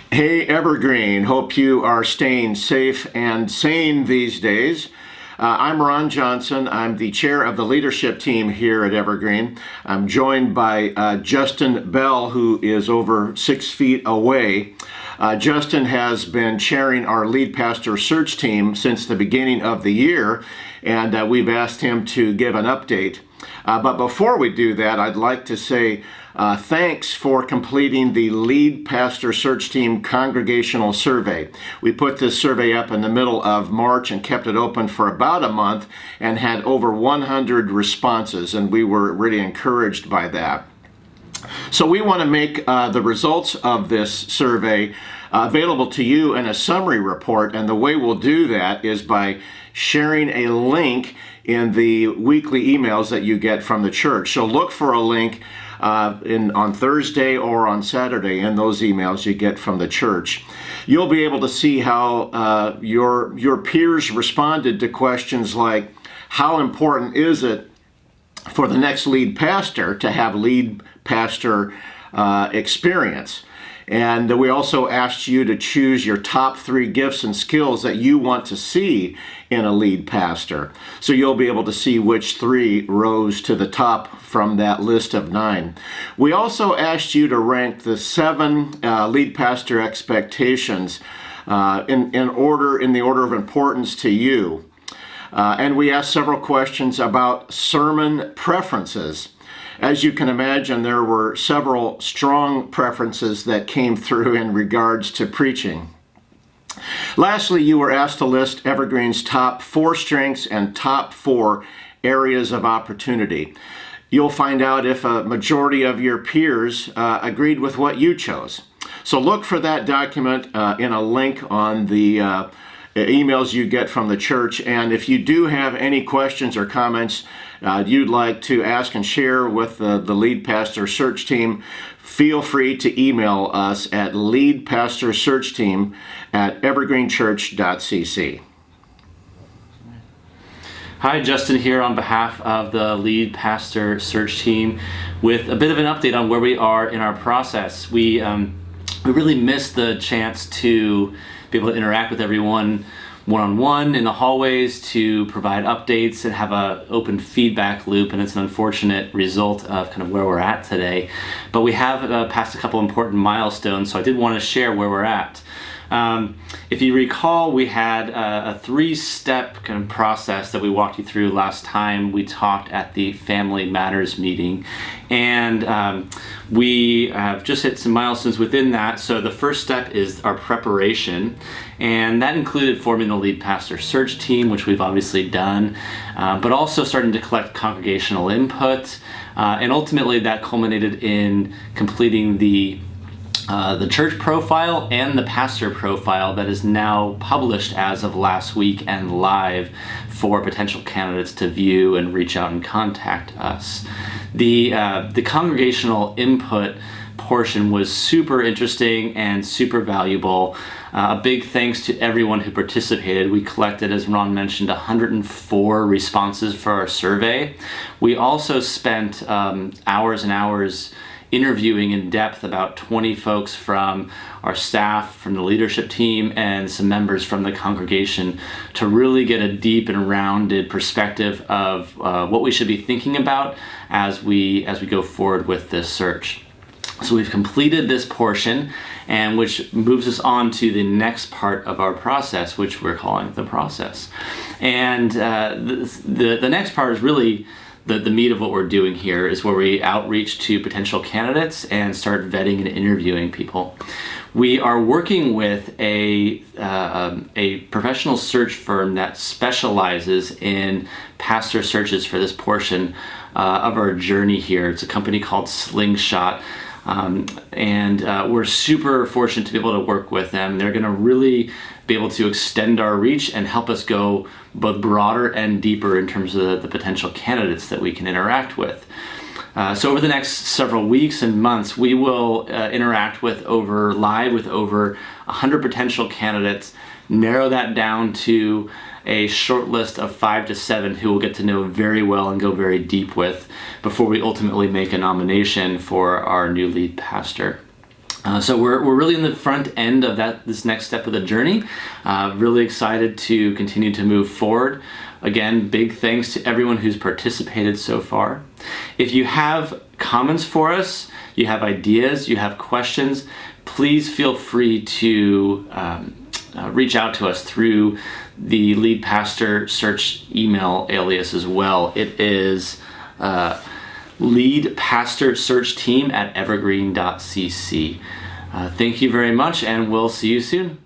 Hey Evergreen, hope you are staying safe and sane these days. I'm Ron Johnson. I'm the chair of the leadership team here at Evergreen. I'm joined by Justin Bell, who is over 6 feet away. Justin has been chairing our lead pastor search team since the beginning of the year, and we've asked him to give an update. But before we do that, I'd like to say thanks for completing the Lead Pastor Search Team Congregational Survey. We put this survey up in the middle of March and kept it open for about a month and had over 100 responses, and we were really encouraged by that. So we want to make the results of this survey available to you in a summary report, and the way we'll do that is by sharing a link in the weekly emails that you get from the church. So look for a link on Thursday or on Saturday in those emails you get from the church. You'll be able to see how your peers responded to questions like, how important is it for the next lead pastor to have lead pastor experience? And we also asked you to choose your top 3 gifts and skills that you want to see in a lead pastor. So you'll be able to see which 3 rose to the top from that list of 9. We also asked you to rank the 7 lead pastor expectations in the order of importance to you. And we asked several questions about sermon preferences. As you can imagine, there were several strong preferences that came through in regards to preaching. Lastly, you were asked to list Evergreen's top 4 strengths and top 4 areas of opportunity. You'll find out if a majority of your peers agreed with what you chose. So look for that document in a link on the emails you get from the church. And if you do have any questions or comments you'd like to ask and share with the lead pastor search team, feel free to email us at leadpastorsearchteam@evergreenchurch.cc. Hi, Justin here on behalf of the lead pastor search team with a bit of an update on where we are in our process. We really missed the chance to be able to interact with everyone one-on-one in the hallways, to provide updates and have an open feedback loop, and it's an unfortunate result of kind of where we're at today. But we have passed a couple important milestones, so I did want to share where we're at. If you recall, we had a 3-step kind of process that we walked you through last time we talked at the Family Matters meeting, and we have just hit some milestones within that. So the first step is our preparation, and that included forming the lead pastor search team, which we've obviously done, but also starting to collect congregational input, and ultimately that culminated in completing the church profile and the pastor profile that is now published as of last week and live for potential candidates to view and reach out and contact us. The congregational input portion was super interesting and super valuable. A big thanks to everyone who participated. We collected, as Ron mentioned, 104 responses for our survey. We also spent hours and hours interviewing in depth about 20 folks from our staff, from the leadership team, and some members from the congregation to really get a deep and rounded perspective of what we should be thinking about as we go forward with this search. So we've completed this portion, and which moves us on to the next part of our process, which we're calling the process. And the next part is really the meat of what we're doing here, is where we outreach to potential candidates and start vetting and interviewing people. We are working with a professional search firm that specializes in pastor searches for this portion of our journey here. It's a company called Slingshot. And we're super fortunate to be able to work with them. They're going to really be able to extend our reach and help us go both broader and deeper in terms of the potential candidates that we can interact with. So over the next several weeks and months, we will interact with live with over 100 potential candidates, narrow that down to a short list of 5 to 7 who we'll get to know very well and go very deep with before we ultimately make a nomination for our new lead pastor. So we're really in the front end of this next step of the journey. Really excited to continue to move forward. Again, big thanks to everyone who's participated so far. If you have comments for us, you have ideas, you have questions, please feel free to reach out to us through the Lead Pastor Search email alias as well. It is Lead Pastor Search Team at evergreen.cc. Thank you very much, and we'll see you soon.